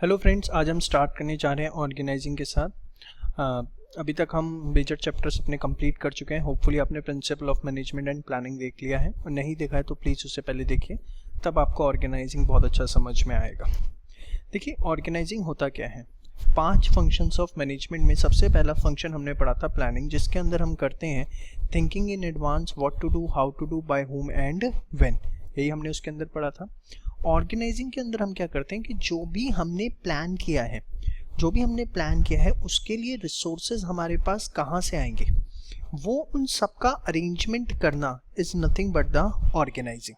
Hello friends, आज हम start करने जा रहे हैं ऑर्गेनाइजिंग के साथ। अभी तक हम मेजर चैप्टर्स अपने कंप्लीट कर चुके हैं। होपफुली आपने principle of management and planning देख लिया है, और नहीं देखा है तो प्लीज़ उससे पहले देखिए, तब आपको ऑर्गेनाइजिंग बहुत अच्छा समझ में आएगा। देखिए, ऑर्गेनाइजिंग होता क्या है। 5 फंक्शंस ऑफ मैनेजमेंट में सबसे पहला फंक्शन हमने पढ़ा था प्लानिंग, जिसके अंदर हम करते हैं thinking in advance, what to do, how to do, by whom and when. यही हमने उसके अंदर पढ़ा था। ऑर्गेनाइजिंग के अंदर हम क्या करते हैं कि जो भी हमने प्लान किया है उसके लिए रिसोर्सेज हमारे पास कहाँ से आएंगे, वो उन सब का अरेंजमेंट करना is nothing but the organising.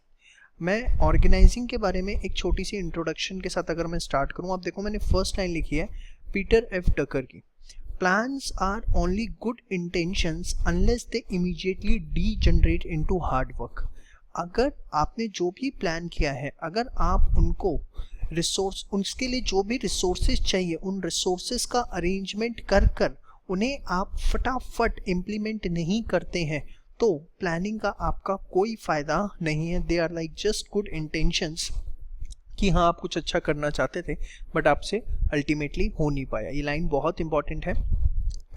मैं ऑर्गेनाइजिंग के बारे में एक छोटी सी इंट्रोडक्शन के साथ अगर मैं स्टार्ट करूं, आप देखो मैंने फर्स्ट लाइन लिखी है पीटर एफ डकर की। Plans are only good intentions unless they immediately degenerate into hard work. अगर आपने जो भी प्लान किया है, अगर आप उनको रिसोर्स, उसके लिए जो भी रिसोर्सेज चाहिए, उन रिसोर्सेज का अरेंजमेंट कर कर उन्हें आप फटाफट इम्प्लीमेंट नहीं करते हैं, तो प्लानिंग का आपका कोई फायदा नहीं है। They are like just good intentions कि हाँ आप कुछ अच्छा करना चाहते थे बट आपसे अल्टीमेटली हो नहीं पाया। ये लाइन बहुत इंपॉर्टेंट है,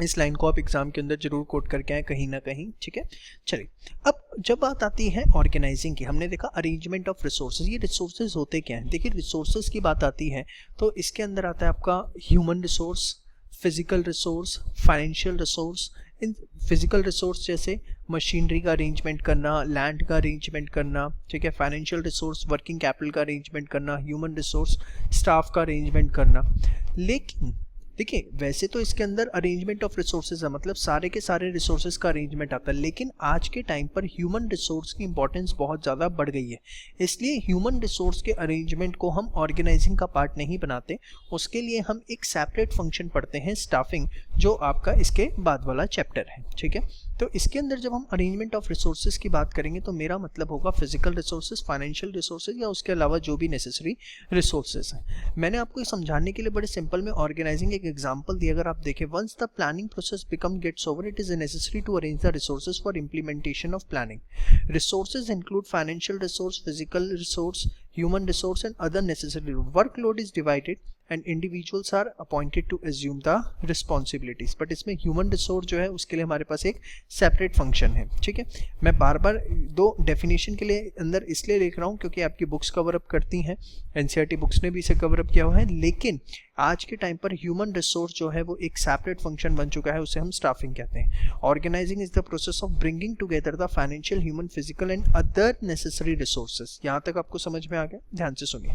इस लाइन को आप एग्जाम के अंदर जरूर कोट करके आए कहीं ना कहीं, ठीक है। चलिए, अब जब बात आती है ऑर्गेनाइजिंग की, हमने देखा अरेंजमेंट ऑफ रिसोर्सेज। ये रिसोर्सेज होते क्या हैं? देखिए, रिसोर्सेज की बात आती है तो इसके अंदर आता है आपका human resource, physical resource, financial resource. In physical resource जैसे मशीनरी का अरेंजमेंट करना, लैंड का अरेंजमेंट करना, ठीक है। फाइनेंशियल रिसोर्स वर्किंग कैपिटल का अरेंजमेंट करना, ह्यूमन रिसोर्स स्टाफ का अरेंजमेंट करना। लेकिन देखिए, वैसे तो इसके अंदर अरेंजमेंट ऑफ रिसोर्सेज है, मतलब सारे के सारे रिसोर्सेज का अरेंजमेंट आता है, लेकिन आज के टाइम पर ह्यूमन रिसोर्स की इंपॉर्टेंस बहुत ज़्यादा बढ़ गई है। इसलिए ह्यूमन रिसोर्स के अरेंजमेंट को हम ऑर्गेनाइजिंग का पार्ट नहीं बनाते, उसके लिए हम एक सेपरेट फंक्शन पढ़ते हैं स्टाफिंग, जो आपका इसके बाद वाला चैप्टर है, ठीक है। तो इसके अंदर जब हम अरेंजमेंट ऑफ रिसोर्सेज की बात करेंगे तो मेरा मतलब होगा फिजिकल रिसोर्सेज, फाइनेंशियल रिसोर्सेज या उसके अलावा जो भी नेसेसरी रिसोर्सेज हैं। मैंने आपको समझाने के लिए बड़े सिंपल में ऑर्गेनाइजिंग एक एग्जांपल दिया। अगर आप देखें, once the planning process become gets over, it is necessary to arrange the resources for implementation of planning. Resources include financial resource, physical resource, human resource and other necessary. Workload is divided and individuals are appointed to assume the responsibilities. but इसमें human resource जो है उसके लिए हमारे पास एक separate function है, ठीक है। मैं बार बार दो definition के लिए अंदर इसलिए लिख रहा हूँ क्योंकि आपकी बुक्स कवर अप करती हैं, NCERT बुक्स ने भी इसे कवर अप किया हुआ है, लेकिन आज के टाइम पर ह्यूमन रिसोर्स जो है वो एक सेपरेट फंक्शन बन चुका है, उसे हम स्टाफिंग कहते हैं। Organising is the process of bringing together the financial, human, physical and other necessary resources. यहाँ तक आपको समझ में आ गया? ध्यान से सुनिए।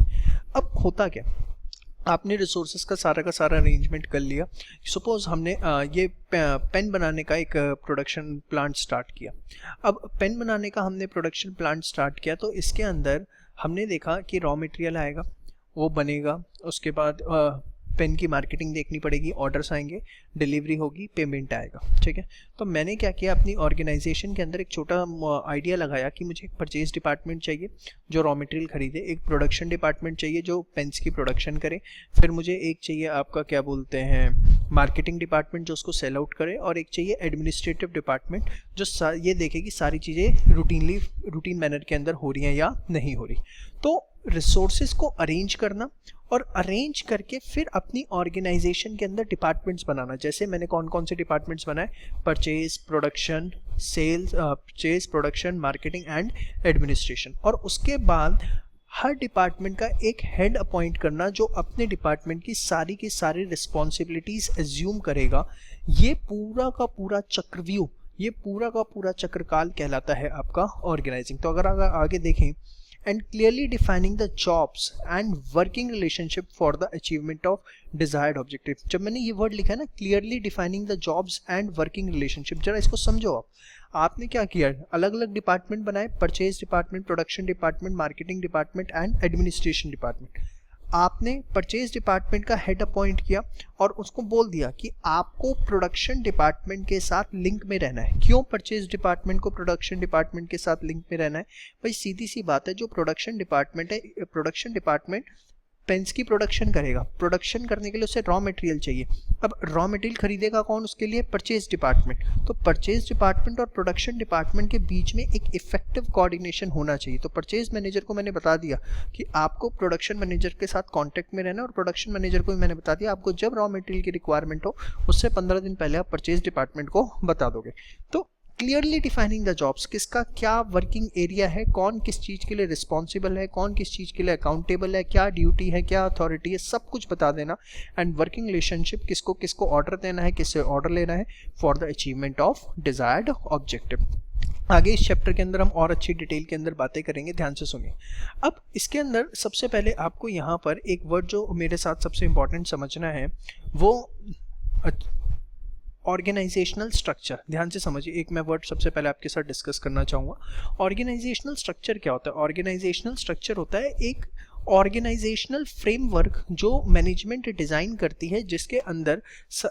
अब होता क्या, आपने रिसोर्सेज का सारा अरेंजमेंट कर लिया। सपोज हमने ये पेन बनाने का एक प्रोडक्शन प्लांट स्टार्ट किया। अब पेन बनाने का हमने प्रोडक्शन प्लांट स्टार्ट किया तो इसके अंदर हमने देखा कि रॉ मटेरियल आएगा, वो बनेगा, उसके बाद पेन की मार्केटिंग देखनी पड़ेगी, ऑर्डर्स आएंगे, डिलीवरी होगी, पेमेंट आएगा, ठीक है। तो मैंने क्या किया, अपनी ऑर्गेनाइजेशन के अंदर एक छोटा आइडिया लगाया कि मुझे एक परचेज डिपार्टमेंट चाहिए जो रॉ मटेरियल खरीदे, एक प्रोडक्शन डिपार्टमेंट चाहिए जो पेन्स की प्रोडक्शन करे, फिर मुझे एक चाहिए आपका क्या बोलते हैं मार्केटिंग डिपार्टमेंट जो उसको सेल आउट करे, और एक चाहिए एडमिनिस्ट्रेटिव डिपार्टमेंट जो ये देखे कि सारी चीज़ें रूटीन मैनर के अंदर हो रही हैं या नहीं हो रही। तो रिसोर्सेज को अरेंज करना और अरेंज करके फिर अपनी ऑर्गेनाइजेशन के अंदर डिपार्टमेंट्स बनाना। जैसे मैंने कौन कौन से डिपार्टमेंट्स बनाए, purchase, production, sales, purchase, production, marketing and administration. और उसके बाद हर डिपार्टमेंट का एक हेड अपॉइंट करना जो अपने डिपार्टमेंट की सारी रिस्पॉन्सिबिलिटीज एज्यूम करेगा। ये पूरा का पूरा चक्रव्यूह, ये पूरा का पूरा चक्रकाल कहलाता है आपका ऑर्गेनाइजिंग। तो अगर आगे देखें, and clearly defining the jobs and working relationship for the achievement of desired objective। जब मैंने ये वर्ड लिखा है ना, clearly defining the jobs and working relationship, जरा इसको समझो। आपने क्या किया, अलग अलग डिपार्टमेंट बनाए, purchase department, production department, marketing department and administration department. आपने परचेज डिपार्टमेंट का हेड अपॉइंट किया और उसको बोल दिया कि आपको प्रोडक्शन डिपार्टमेंट के साथ लिंक में रहना है। क्यों परचेज डिपार्टमेंट को प्रोडक्शन डिपार्टमेंट के साथ लिंक में रहना है? भाई सीधी सी बात है, जो प्रोडक्शन डिपार्टमेंट है, प्रोडक्शन डिपार्टमेंट पेन्स की प्रोडक्शन करेगा, प्रोडक्शन करने के लिए उसे रॉ मटेरियल चाहिए। अब रॉ मटेरियल खरीदेगा कौन? उसके लिए परचेज डिपार्टमेंट। तो परचेज डिपार्टमेंट और प्रोडक्शन डिपार्टमेंट के बीच में एक इफेक्टिव कोऑर्डिनेशन होना चाहिए। तो परचेज मैनेजर को मैंने बता दिया कि आपको प्रोडक्शन मैनेजर के साथ कॉन्टैक्ट में रहना, और प्रोडक्शन मैनेजर को भी मैंने बता दिया आपको जब रॉ मटेरियल की रिक्वायरमेंट हो उससे 15 दिन पहले आप परचेज डिपार्टमेंट को बता दोगे। तो क्लियरली डिफाइनिंग द जॉब्स, किसका क्या वर्किंग एरिया है, कौन किस चीज़ के लिए रिस्पॉन्सिबल है, कौन किस चीज़ के लिए अकाउंटेबल है, क्या ड्यूटी है, क्या अथॉरिटी है, सब कुछ बता देना। एंड वर्किंग रिलेशनशिप, किसको किसको ऑर्डर देना है, किससे ऑर्डर लेना है for the achievement of desired objective. आगे इस चैप्टर के अंदर हम और अच्छी डिटेल के अंदर बातें करेंगे, ध्यान से सुनिए। अब इसके अंदर सबसे पहले आपको यहाँ पर एक वर्ड जो मेरे साथ सबसे इंपॉर्टेंट समझना है वो ऑर्गेनाइजेशनल स्ट्रक्चर। ध्यान से समझिए, एक मैं वर्ड सबसे पहले आपके साथ डिस्कस करना चाहूँगा। ऑर्गेनाइजेशनल स्ट्रक्चर क्या होता है? ऑर्गेनाइजेशनल स्ट्रक्चर होता है एक ऑर्गेनाइजेशनल फ्रेमवर्क जो मैनेजमेंट डिज़ाइन करती है, जिसके अंदर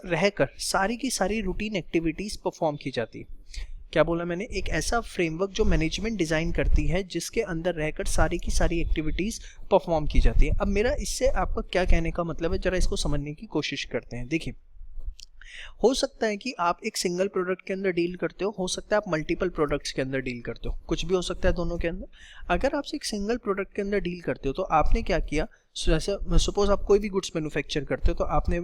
रहकर सारी की सारी रूटीन एक्टिविटीज़ परफॉर्म की जाती है। क्या बोला मैंने? एक ऐसा फ्रेमवर्क जो मैनेजमेंट डिज़ाइन करती है जिसके अंदर रहकर सारी की सारी एक्टिविटीज़ परफॉर्म की जाती है। अब मेरा इससे आपका क्या कहने का मतलब है, ज़रा इसको समझने की कोशिश करते हैं। देखिए, हो सकता है कि आप एक सिंगल प्रोडक्ट के अंदर डील करते हो सकता है आप मल्टीपल प्रोडक्ट्स के अंदर डील करते हो, कुछ भी हो सकता है दोनों के अंदर। अगर आप एक सिंगल प्रोडक्ट के अंदर डील करते हो तो आपने क्या किया, जैसे सपोज आप कोई भी गुड्स मैन्युफैक्चर करते हो तो आपने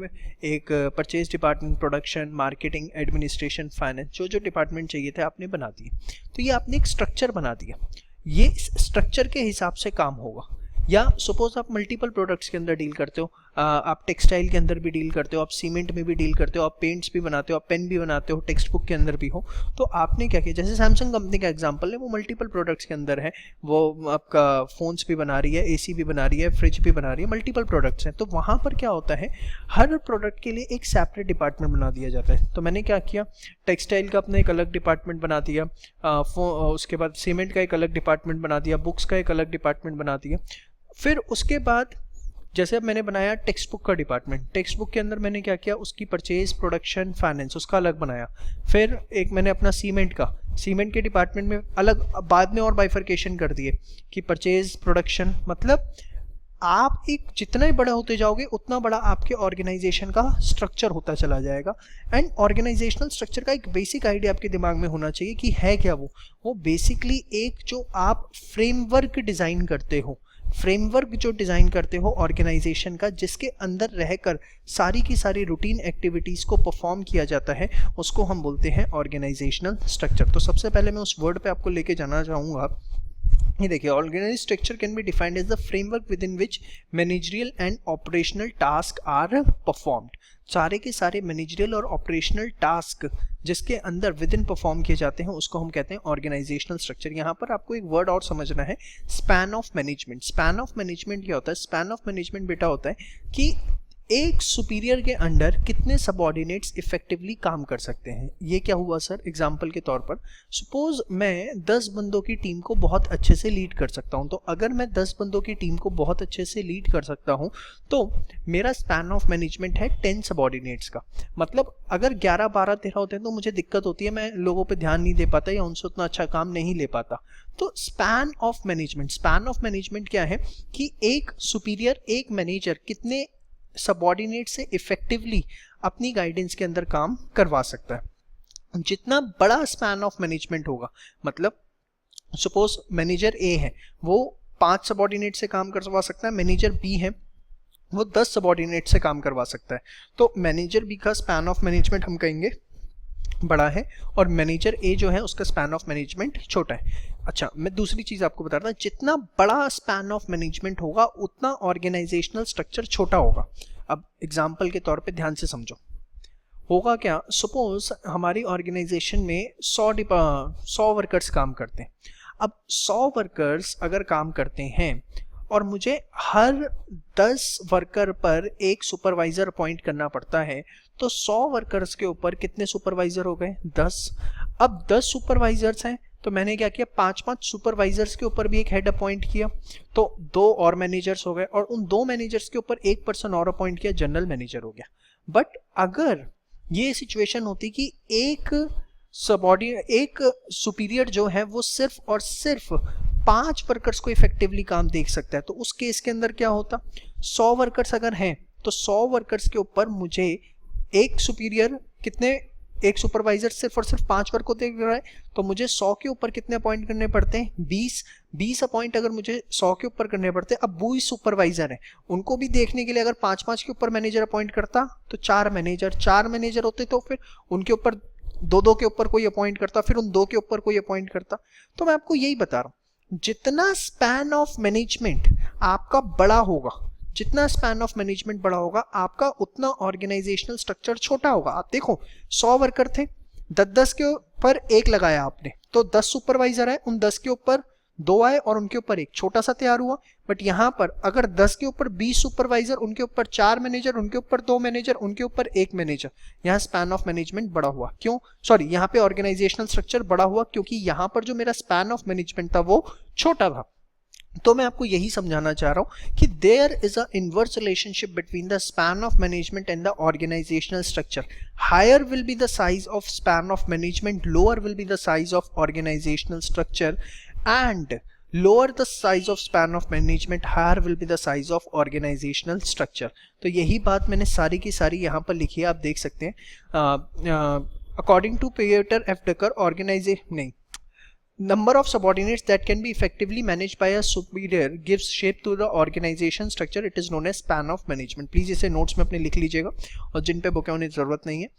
एक purchase department, production, marketing, administration, finance, जो जो डिपार्टमेंट चाहिए थे आपने बना दिए। तो ये आपने एक स्ट्रक्चर बना दिया, ये स्ट्रक्चर के हिसाब से काम होगा। या सपोज आप मल्टीपल प्रोडक्ट्स के अंदर डील करते हो, आप टेक्सटाइल के अंदर भी डील करते हो, आप सीमेंट में भी डील करते हो, आप पेंट्स भी बनाते हो, आप पेन भी बनाते हो, टेक्स्ट बुक के अंदर भी हो। तो आपने क्या किया, जैसे सैमसंग कंपनी का एग्जांपल है, वो मल्टीपल प्रोडक्ट्स के अंदर है, वो आपका फ़ोन्स भी बना रही है, एसी भी बना रही है, फ्रिज भी बना रही है, मल्टीपल प्रोडक्ट्स हैं। तो वहाँ पर क्या होता है, हर प्रोडक्ट के लिए एक सेपरेट डिपार्टमेंट बना दिया जाता है। तो मैंने क्या किया, टेक्सटाइल का अपना एक अलग डिपार्टमेंट बना दिया, उसके बाद सीमेंट का एक अलग डिपार्टमेंट बना दिया, बुक्स का एक अलग डिपार्टमेंट बना दिया। फिर उसके बाद जैसे अब मैंने बनाया टेक्स्ट बुक का डिपार्टमेंट, टेक्स्ट बुक के अंदर मैंने क्या किया, उसकी परचेज, प्रोडक्शन, फाइनेंस, उसका अलग बनाया। फिर एक मैंने अपना सीमेंट के डिपार्टमेंट में अलग बाद में और बाइफर्केशन कर दिए कि परचेज, प्रोडक्शन, मतलब आप एक जितना ही बड़ा होते जाओगे उतना बड़ा आपके ऑर्गेनाइजेशन का स्ट्रक्चर होता चला जाएगा। एंड ऑर्गेनाइजेशनल स्ट्रक्चर का एक बेसिक आइडिया आपके दिमाग में होना चाहिए कि है क्या वो बेसिकली एक जो आप फ्रेमवर्क डिज़ाइन करते हो, फ्रेमवर्क जो डिज़ाइन करते हो ऑर्गेनाइजेशन का, जिसके अंदर रहकर सारी की सारी रूटीन एक्टिविटीज़ को परफॉर्म किया जाता है, उसको हम बोलते हैं ऑर्गेनाइजेशनल स्ट्रक्चर। तो सबसे पहले मैं उस वर्ड पे आपको लेके जाना चाहूँगा। ये देखिए, organise structure can be defined as the framework within which managerial and operational task are performed. सारे के सारे मैनेजरियल और ऑपरेशनल टास्क जिसके अंदर विद इन परफॉर्म किए जाते हैं उसको हम कहते हैं ऑर्गेनाइजेशनल स्ट्रक्चर। यहाँ पर आपको एक वर्ड और समझना है, span of management. Span of management क्या होता है? स्पैन ऑफ मैनेजमेंट बेटा होता है कि एक सुपीरियर के अंडर कितने सबऑर्डिनेट्स इफेक्टिवली काम कर सकते हैं। ये क्या हुआ सर? एग्जांपल के तौर पर सपोज मैं 10 बंदों की टीम को बहुत अच्छे से लीड कर सकता हूं। तो अगर मैं 10 बंदों की टीम को बहुत अच्छे से लीड कर सकता हूं तो मेरा स्पैन ऑफ मैनेजमेंट है 10 सबऑर्डिनेट्स का। मतलब अगर 11, 12, 13 होते हैं तो मुझे दिक्कत होती है, मैं लोगों पर ध्यान नहीं दे पाता या उनसे उतना अच्छा काम नहीं ले पाता। तो स्पैन ऑफ मैनेजमेंट क्या है कि एक सुपीरियर, एक मैनेजर कितने सबऑर्डिनेट से इफेक्टिवली अपनी गाइडेंस के अंदर काम करवा सकता है। जितना बड़ा स्पैन ऑफ मैनेजमेंट होगा, मतलब सपोज मैनेजर ए है, वो 5 सबऑर्डिनेट से काम करवा सकता है, मैनेजर बी है वो 10 सबऑर्डिनेट से काम करवा सकता है। तो मैनेजर बी का स्पैन ऑफ मैनेजमेंट हम कहेंगे बड़ा है और मैनेजर ए जो है उसका स्पैन ऑफ मैनेजमेंट छोटा है। अच्छा, मैं दूसरी चीज आपको बता रहा था, जितना बड़ा स्पैन ऑफ मैनेजमेंट होगा उतना ऑर्गेनाइजेशनल स्ट्रक्चर छोटा होगा। अब एग्जांपल के तौर पे ध्यान से समझो, होगा क्या, सपोज हमारी ऑर्गेनाइजेशन में 100 वर्कर्स काम करते हैं। अब 100 वर्कर्स अगर काम करते हैं और मुझे हर 10 वर्कर पर एक सुपरवाइजर अपॉइंट करना पड़ता है, तो 100 वर्कर्स के ऊपर कितने सुपरवाइजर हो गए? 10। अब 10 सुपरवाइजर्स हैं तो मैंने क्या किया, 5-5 सुपरवाइजर्स के ऊपर भी एक हेड अपॉइंट किया, तो 2 और मैनेजर्स हो गए और उन 2 मैनेजर्स के ऊपर एक पर्सन और अपॉइंट किया, जनरल मैनेजर हो गया। बट अगर ये सिचुएशन होती कि एक सुपीरियर जो है वो सिर्फ और सिर्फ 5 वर्कर्स को इफेक्टिवली काम देख सकता है। तो उस केस के अंदर क्या होता, 100 वर्कर्स अगर हैं तो 100 वर्कर्स के ऊपर मुझे एक सुपीरियर कितने, एक सुपरवाइजर सिर्फ और सिर्फ 5 वर्क को देख रहा है, तो मुझे 100 के ऊपर कितने अपॉइंट करने पड़ते हैं, 20 अपॉइंट अगर मुझे 100 के ऊपर करने पड़ते हैं। अब वो ही सुपरवाइजर है, उनको भी देखने के लिए अगर 5-5 के ऊपर मैनेजर अपॉइंट करता तो 4 मैनेजर होते, तो फिर उनके ऊपर 2-2 के ऊपर कोई अपॉइंट करता, फिर उन 2 के ऊपर कोई अपॉइंट करता। तो मैं आपको यही बता रहा हूं, जितना स्पैन ऑफ मैनेजमेंट आपका बड़ा होगा, जितना स्पैन ऑफ मैनेजमेंट बड़ा होगा आपका उतना ऑर्गेनाइजेशनल स्ट्रक्चर छोटा होगा। आप देखो 100 वर्कर थे, 10-10 के ऊपर एक लगाया आपने, तो 10 सुपरवाइजर है, उन 10 के ऊपर 2 आए और उनके ऊपर एक छोटा सा तैयार हुआ। बट यहां पर अगर 10 के ऊपर 20 सुपरवाइजर, उनके ऊपर 4 मैनेजर, उनके ऊपर 2 मैनेजर, उनके ऊपर 1 मैनेजर, यहाँ स्पैन ऑफ मैनेजमेंट बड़ा हुआ। क्यों, सॉरी, यहाँ पे ऑर्गेनाइजेशनल स्ट्रक्चर बड़ा हुआ क्योंकि यहां पर जो मेरा स्पैन ऑफ मैनेजमेंट था वो छोटा था। तो मैं आपको यही समझाना चाह रहा हूं कि there is a inverse relationship between the span of management and the organisational structure. Higher will be the size of span of management, lower will be the size of organisational structure, and lower the size of span of management, higher will be the size of organisational structure. तो यही बात मैंने सारी की सारी यहाँ पर लिखी है, आप देख सकते हैं। According to Peter F Drucker, number of subordinates that can be effectively managed by a superior gives shape to the organization structure. It is known as span of management. Please इसे notes में अपने लिख लीजिएगा, और जिन पे book है उन्हें जरूरत नहीं है।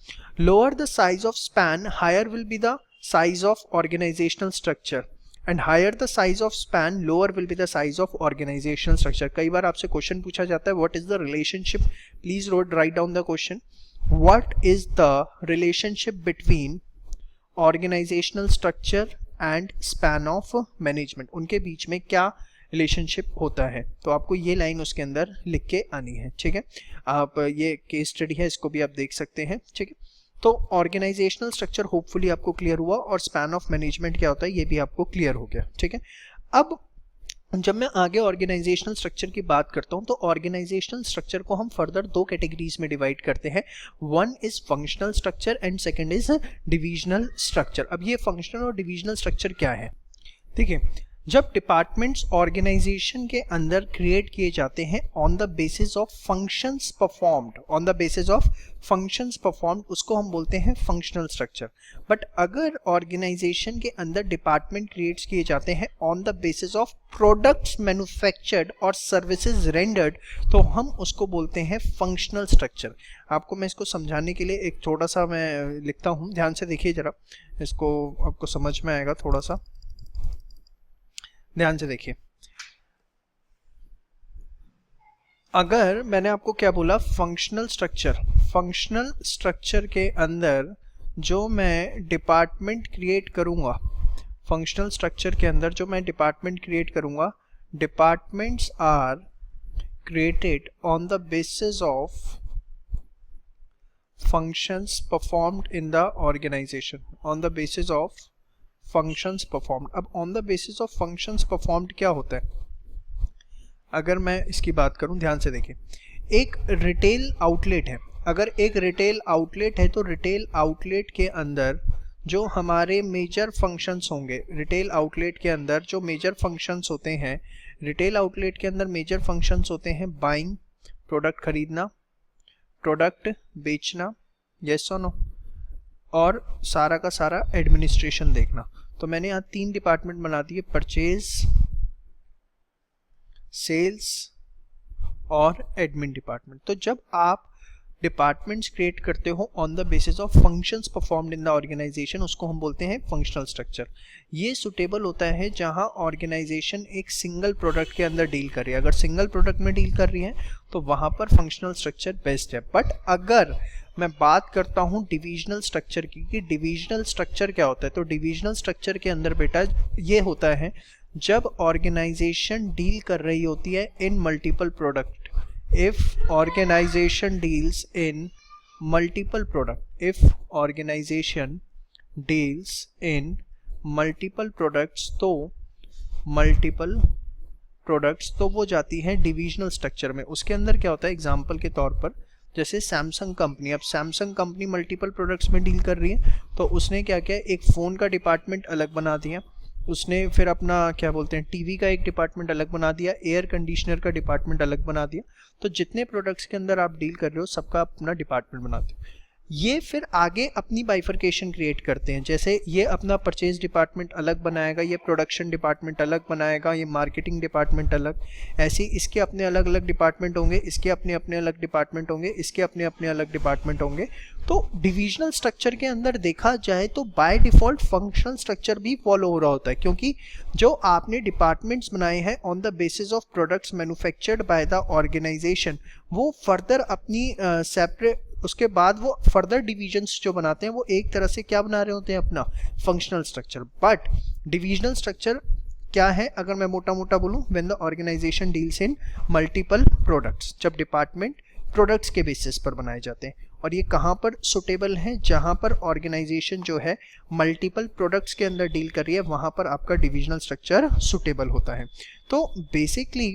Lower the size of span, higher will be the size of organizational structure, and higher the size of span, lower will be the size of organizational structure. कई बार आपसे क्वेश्चन पूछा जाता है, what is the relationship? Please write down the question. What is the relationship between organizational structure and span of management? उनके बीच में क्या relationship होता है? तो आपको ये लाइन उसके अंदर लिख के आनी है, ठीक है। आप ये केस स्टडी है, इसको भी आप देख सकते हैं, ठीक है। तो ऑर्गेनाइजेशनल स्ट्रक्चर होपफुली आपको क्लियर हुआ, और स्पैन ऑफ मैनेजमेंट क्या होता है ये भी आपको क्लियर हो गया, ठीक है। अब जब मैं आगे ऑर्गेनाइजेशनल स्ट्रक्चर की बात करता हूं तो ऑर्गेनाइजेशनल स्ट्रक्चर को हम फर्दर 2 कैटेगरीज में डिवाइड करते हैं। One is functional structure and second is divisional structure. अब ये फंक्शनल और डिविजनल स्ट्रक्चर क्या है? देखिए, जब डिपार्टमेंट्स ऑर्गेनाइजेशन के अंदर क्रिएट किए जाते हैं on the basis of functions performed, उसको हम बोलते हैं फंक्शनल स्ट्रक्चर। बट अगर ऑर्गेनाइजेशन के अंदर डिपार्टमेंट क्रिएट किए जाते हैं on the basis of products manufactured और सर्विसेज रेंडर्ड, तो हम उसको बोलते हैं फंक्शनल स्ट्रक्चर। आपको मैं इसको समझाने के लिए एक थोड़ा सा मैं लिखता हूँ, ध्यान से देखिए जरा, इसको आपको समझ में आएगा, थोड़ा सा ध्यान से देखिए। अगर मैंने आपको क्या बोला, फंक्शनल स्ट्रक्चर के अंदर जो मैं डिपार्टमेंट क्रिएट करूंगा, फंक्शनल स्ट्रक्चर के अंदर जो मैं डिपार्टमेंट क्रिएट करूंगा, departments are created on the basis of functions performed in the organisation, on the basis of functions performed. अब on the basis of functions performed क्या होता है? अगर मैं इसकी बात करूं, ध्यान से देखिए, एक रिटेल आउटलेट है। अगर एक रिटेल आउटलेट है तो रिटेल आउटलेट के अंदर जो हमारे मेजर फंक्शंस होंगे, रिटेल आउटलेट के अंदर जो मेजर फंक्शंस होते हैं, रिटेल आउटलेट के अंदर मेजर फंक्शंस होते हैं बाइंग, प्रोडक्ट खरीदना, प्रोडक्ट बेचना, यस और नो, और सारा का सारा एडमिनिस्ट्रेशन देखना। तो मैंने यहाँ 3 डिपार्टमेंट बना दिए, परचेज, सेल्स और एडमिन डिपार्टमेंट। तो जब आप डिपार्टमेंट्स क्रिएट करते हो on the basis of functions performed in the organisation, उसको हम बोलते हैं फंक्शनल स्ट्रक्चर। ये सुटेबल होता है जहां ऑर्गेनाइजेशन एक सिंगल प्रोडक्ट के अंदर डील कर रही है। अगर सिंगल प्रोडक्ट में डील कर रही है तो वहां पर फंक्शनल स्ट्रक्चर बेस्ट है। बट अगर मैं बात करता हूं डिविजनल स्ट्रक्चर की, कि डिविजनल स्ट्रक्चर क्या होता है, तो डिविजनल स्ट्रक्चर के अंदर बेटा ये होता है जब ऑर्गेनाइजेशन डील कर रही होती है इन multiple product. If organization deals in multiple products, तो multiple products तो वो जाती है डिविजनल स्ट्रक्चर में। उसके अंदर क्या होता है, एग्जांपल के तौर पर जैसे सैमसंग कंपनी, अब सैमसंग कंपनी मल्टीपल प्रोडक्ट्स में डील कर रही है, तो उसने क्या किया, एक फ़ोन का डिपार्टमेंट अलग बना दिया, उसने फिर अपना क्या बोलते हैं टीवी का एक डिपार्टमेंट अलग बना दिया, एयर कंडीशनर का डिपार्टमेंट अलग बना दिया। तो जितने प्रोडक्ट्स के अंदर आप डील कर रहे हो सबका अपना डिपार्टमेंट बनाते हो। ये फिर आगे अपनी बाइफर्केशन क्रिएट करते हैं, जैसे ये अपना परचेज डिपार्टमेंट अलग बनाएगा, ये प्रोडक्शन डिपार्टमेंट अलग बनाएगा, ये मार्केटिंग डिपार्टमेंट अलग, ऐसे इसके अपने अलग अलग डिपार्टमेंट होंगे, इसके अपने अपने अलग डिपार्टमेंट होंगे, इसके अपने अपने अलग डिपार्टमेंट होंगे। तो डिविजनल स्ट्रक्चर के अंदर देखा जाए तो बाय डिफॉल्ट फंक्शनल स्ट्रक्चर भी फॉलो हो रहा होता है, क्योंकि जो आपने डिपार्टमेंट्स बनाए हैं on the basis of products manufactured by the organisation, वो फर्दर अपनी सेपरेट उसके बाद वो फर्दर डिविजन्स जो बनाते हैं वो एक तरह से क्या बना रहे होते हैं, अपना functional structure. But divisional structure क्या है, अगर मैं मोटा मोटा बोलूं, when the organisation deals in multiple products, जब डिपार्टमेंट प्रोडक्ट्स के बेसिस पर बनाए जाते हैं। और ये कहाँ पर सुटेबल है, जहाँ पर ऑर्गेनाइजेशन जो है मल्टीपल प्रोडक्ट्स के अंदर डील कर रही है, वहाँ पर आपका डिविजनल स्ट्रक्चर सुटेबल होता है। तो बेसिकली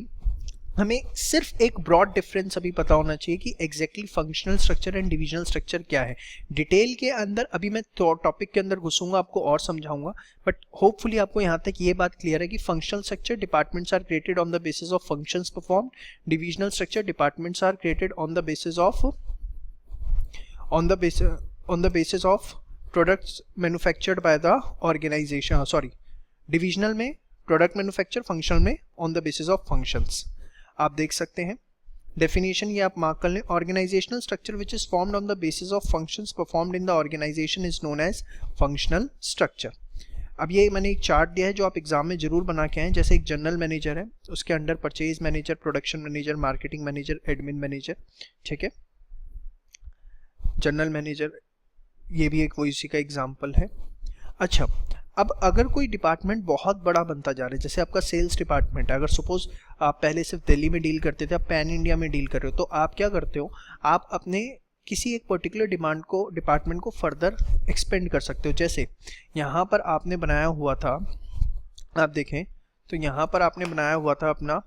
हमें सिर्फ एक ब्रॉड डिफरेंस अभी पता होना चाहिए कि exactly functional structure and divisional structure क्या है। डिटेल के अंदर अभी मैं टॉपिक के अंदर घुसूंगा, आपको और समझाऊंगा, बट होपफुली आपको यहाँ तक ये बात क्लियर है कि functional structure departments are created on the basis of functions performed, divisional structure departments are created on the basis of products manufactured by the organisation, sorry, divisional में प्रोडक्ट मैन्युफैक्चर, फंक्शनल में on the basis of functions. आप देख सकते हैं definition, ये आप mark कर लें, organisational structure which is formed on the basis of functions performed in the organisation is known as functional structure. अब ये मैंने एक चार्ट दिया है जो आप एग्जाम में जरूर बना के आए, जैसे एक जनरल मैनेजर है, उसके under purchase manager, production manager, marketing manager, admin manager, ठीक है, जनरल मैनेजर, ये भी एक वो इसी का एग्जाम्पल है। अच्छा, अब अगर कोई डिपार्टमेंट बहुत बड़ा बनता जा रहा है, जैसे आपका सेल्स डिपार्टमेंट है, अगर सपोज आप पहले सिर्फ दिल्ली में डील करते थे, आप पैन इंडिया में डील कर रहे हो, तो आप क्या करते हो, आप अपने किसी एक पर्टिकुलर डिपार्टमेंट को फर्दर एक्सपेंड कर सकते हो। जैसे यहाँ पर आपने बनाया हुआ था, आप देखें तो यहाँ पर आपने बनाया हुआ था अपना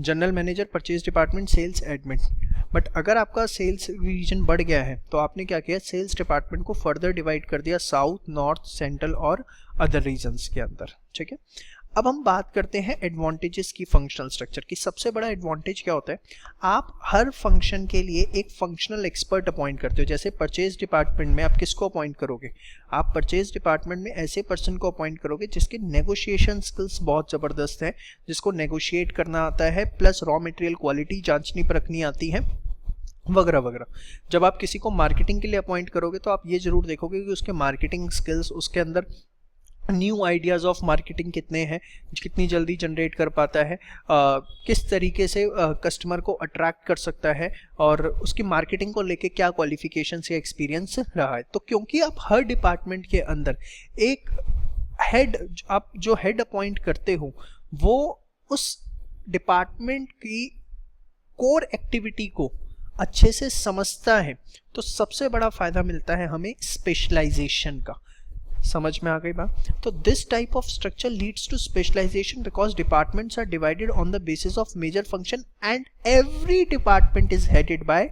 general manager, purchase department, sales, admin. But अगर आपका सेल्स रीजन बढ़ गया है तो आपने क्या किया, सेल्स डिपार्टमेंट को फर्दर डिवाइड कर दिया साउथ, नॉर्थ, सेंट्रल और अदर रीजन्स के अंदर, ठीक है। अब हम बात करते हैं एडवांटेजेस की फंक्शनल स्ट्रक्चर की। सबसे बड़ा एडवांटेज क्या होता है, आप हर फंक्शन के लिए एक फंक्शनल एक्सपर्ट अपॉइंट करते हो। जैसे परचेज डिपार्टमेंट में आप किसको अपॉइंट करोगे, आप परचेज डिपार्टमेंट में ऐसे पर्सन को अपॉइंट करोगे जिसके नेगोशिएशन स्किल्स बहुत ज़बरदस्त है, जिसको नेगोशिएट करना आता है, प्लस रॉ मटेरियल क्वालिटी जांचनी परखनी आती है, वगैरह वगैरह। जब आप किसी को मार्केटिंग के लिए अपॉइंट करोगे तो आप ये जरूर देखोगे कि उसके मार्केटिंग स्किल्स, उसके अंदर न्यू आइडियाज़ ऑफ मार्केटिंग कितने हैं, कितनी जल्दी जनरेट कर पाता है, किस तरीके से कस्टमर को अट्रैक्ट कर सकता है, और उसकी मार्केटिंग को लेके क्या क्वालिफिकेशंस या एक्सपीरियंस रहा है। तो क्योंकि आप हर डिपार्टमेंट के अंदर एक हेड, आप जो हेड अपॉइंट करते हो वो उस डिपार्टमेंट की कोर एक्टिविटी को अच्छे से समझता है, तो सबसे बड़ा फायदा मिलता है हमें स्पेशलाइजेशन का। समझ में आ गई बात। तो this type of structure leads to specialisation because departments are divided on the basis of major function and every department is headed by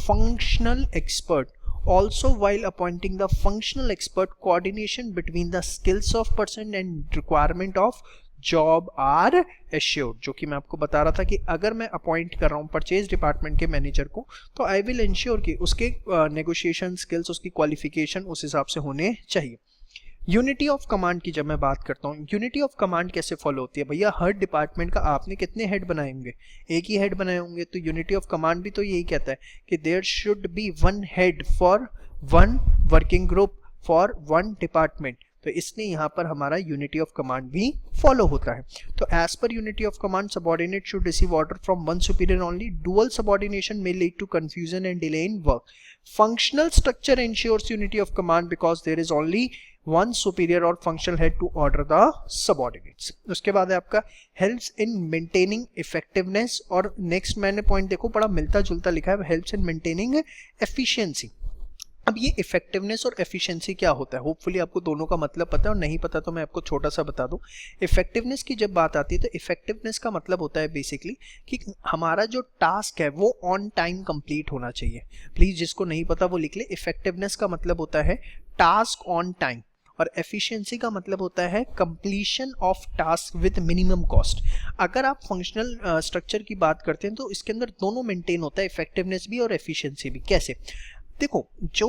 functional expert. Also, while appointing the functional expert, coordination between the skills of person and requirement of job are assured. जो कि मैं आपको बता रहा था कि अगर मैं अपॉइंट कर रहा हूँ परचेज डिपार्टमेंट के मैनेजर को, तो आई विल इंश्योर कि उसके नेगोशिएशन स्किल्स, उसकी क्वालिफिकेशन उस हिसाब से होने चाहिए. यूनिटी ऑफ कमांड की जब मैं बात करता हूँ, यूनिटी ऑफ कमांड कैसे फॉलो होती है भैया, हर डिपार्टमेंट का आपने कितने हेड बनाए होंगे, एक ही हेड बनाए होंगे. तो यूनिटी ऑफ कमांड भी तो यही कहता है कि there should be one head for one working group for one department. तो इसलिए यहाँ पर हमारा यूनिटी ऑफ कमांड भी फॉलो होता है. तो as per unity of command, subordinate should receive order from one superior only. Dual subordination may lead to confusion and delay in work. Functional structure ensures unity of command because there is only one superior or functional head to order the subordinates. उसके बाद है आपका helps in maintaining effectiveness, और next मैंने point देखो बड़ा मिलता जुलता लिखा है, helps in maintaining efficiency. अब ये इफेक्टिवनेस और एफिशिएंसी क्या होता है, होपफुली आपको दोनों का मतलब पता है, और नहीं पता तो मैं आपको छोटा सा बता दूं. इफेक्टिवनेस की जब बात आती है तो इफेक्टिवनेस का मतलब होता है बेसिकली कि हमारा जो टास्क है वो ऑन टाइम कंप्लीट होना चाहिए. प्लीज जिसको नहीं पता वो लिख ले. इफेक्टिवनेस का मतलब होता है टास्क ऑन टाइम, और एफिशिएंसी का मतलब होता है completion of task with minimum cost. अगर आप फंक्शनल स्ट्रक्चर की बात करते हैं तो इसके अंदर दोनों मेंटेन होता है, इफेक्टिवनेस भी और एफिशिएंसी भी। कैसे? देखो, जो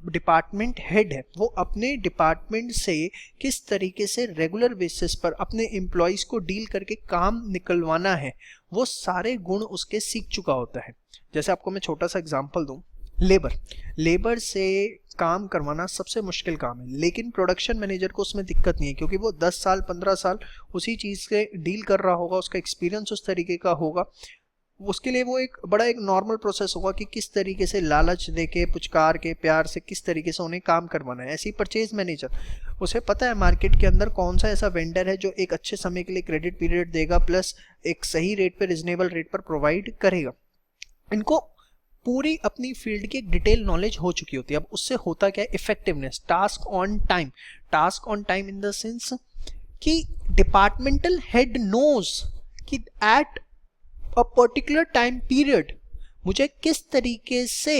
डिपार्टमेंट हेड है वो अपने डिपार्टमेंट से किस तरीके से रेगुलर बेसिस पर अपने एम्प्लॉयज को डील करके काम निकलवाना है, वो सारे गुण उसके सीख चुका होता है। जैसे आपको मैं छोटा सा एग्जांपल दूं, लेबर से काम करवाना सबसे मुश्किल काम है, लेकिन प्रोडक्शन मैनेजर को उसमें दिक्कत नहीं है क्योंकि वो 10 साल 15 साल उसी चीज़ से डील कर रहा होगा, उसका एक्सपीरियंस उस तरीके का होगा। उसके लिए वो एक नॉर्मल प्रोसेस होगा कि किस तरीके से लालच देके, पुचकार के, प्यार से किस तरीके से उन्हें काम करवाना है। ऐसी परचेज मैनेजर, उसे पता है मार्केट के अंदर कौन सा ऐसा वेंडर है जो एक अच्छे समय के लिए क्रेडिट पीरियड देगा प्लस एक सही रेट पे, रिजनेबल रेट पर प्रोवाइड करेगा। इनको पूरी अपनी फील्ड की एक डिटेल नॉलेज हो चुकी होती है। अब उससे होता क्या है? Effectiveness, task on time in the sense कि डिपार्टमेंटल हेड नोज कि at a particular time period मुझे किस तरीके से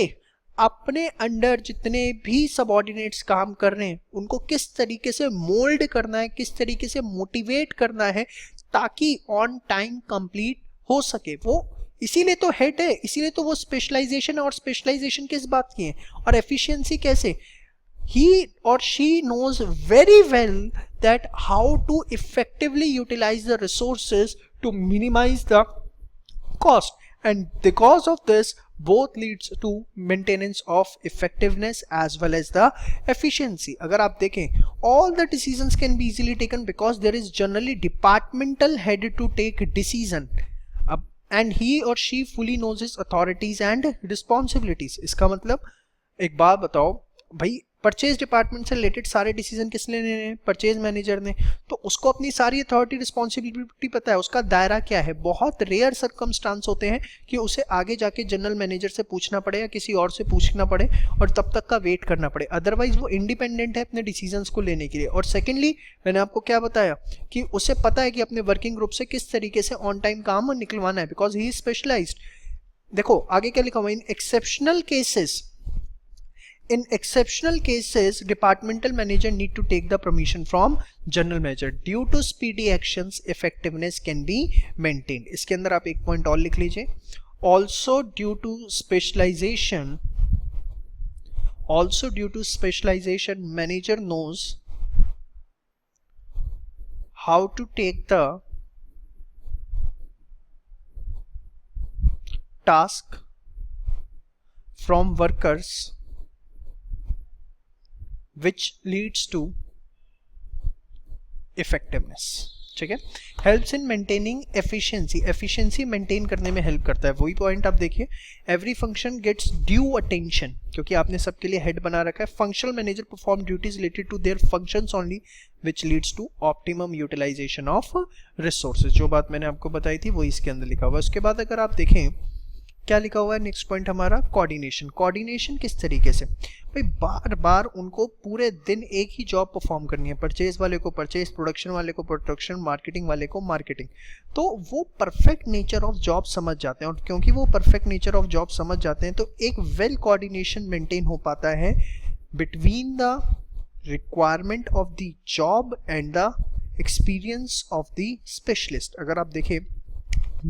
अपने अंडर जितने भी सबऑर्डिनेट्स काम कर रहे हैं उनको किस तरीके से मोल्ड करना है, किस तरीके से मोटिवेट करना है ताकि ऑन टाइम कंप्लीट हो सके। वो इसीलिए तो हेड है, इसीलिए तो वो स्पेशलाइजेशन है। और स्पेशलाइजेशन किस बात की है और एफिशिएंसी कैसे? he or she knows very well that how to effectively utilize the resources to minimize the cost, and because of this both leads to maintenance of effectiveness as well as the efficiency. अगर आप देखें, all the decisions can be easily taken because there is generally departmental head to take decision, and he or she fully knows his authorities and responsibilities. इसका मतलब एक बात बताओ भाई, purchase department से रिलेटेड सारे डिसीजन किसने लेने हैं? परचेज मैनेजर ने। तो उसको अपनी सारी अथॉरिटी, रिस्पॉन्सिबिलिटी पता है, उसका दायरा क्या है। बहुत रेयर सर्कमस्टांस होते हैं कि उसे आगे जाके जनरल मैनेजर से पूछना पड़े या किसी और से पूछना पड़े और तब तक का वेट करना पड़े। अदरवाइज वो इंडिपेंडेंट है अपने डिसीजंस को लेने के लिए। और सेकेंडली, मैंने आपको क्या बताया कि उसे पता है कि अपने वर्किंग ग्रुप से किस तरीके से ऑन टाइम काम निकलवाना है, बिकॉज ही इज स्पेशलाइज्ड। देखो आगे क्या लिखा हुआ, इन exceptional cases, in exceptional cases departmental manager need to take the permission from general manager. Due to speedy actions effectiveness can be maintained. इसके अंदर आप एक पॉइंट और लिख लीजिए, also due to specialization manager knows how to take the task from workers which leads to effectiveness. ठीक है, helps in maintaining efficiency, efficiency maintain करने में हेल्प करता है। वही पॉइंट आप देखिए, every function gets due attention, क्योंकि आपने सबके लिए हेड बना रखा है। Functional manager perform duties related to their functions only which leads to optimum utilisation of resources. जो बात मैंने आपको बताई थी वो इसके अंदर लिखा हुआ है। उसके बाद अगर आप देखें क्या लिखा हुआ है, नेक्स्ट पॉइंट हमारा कोऑर्डिनेशन। कोऑर्डिनेशन किस तरीके से? भाई बार बार उनको पूरे दिन एक ही जॉब परफॉर्म करनी है, परचेज वाले को परचेज, प्रोडक्शन वाले को प्रोडक्शन, मार्केटिंग वाले को मार्केटिंग। तो वो परफेक्ट नेचर ऑफ जॉब समझ जाते हैं, और क्योंकि वो परफेक्ट नेचर ऑफ जॉब समझ जाते हैं तो एक वेल कोऑर्डिनेशन मेंटेन हो पाता है between the requirement of the job and the experience of the specialist. अगर आप देखें,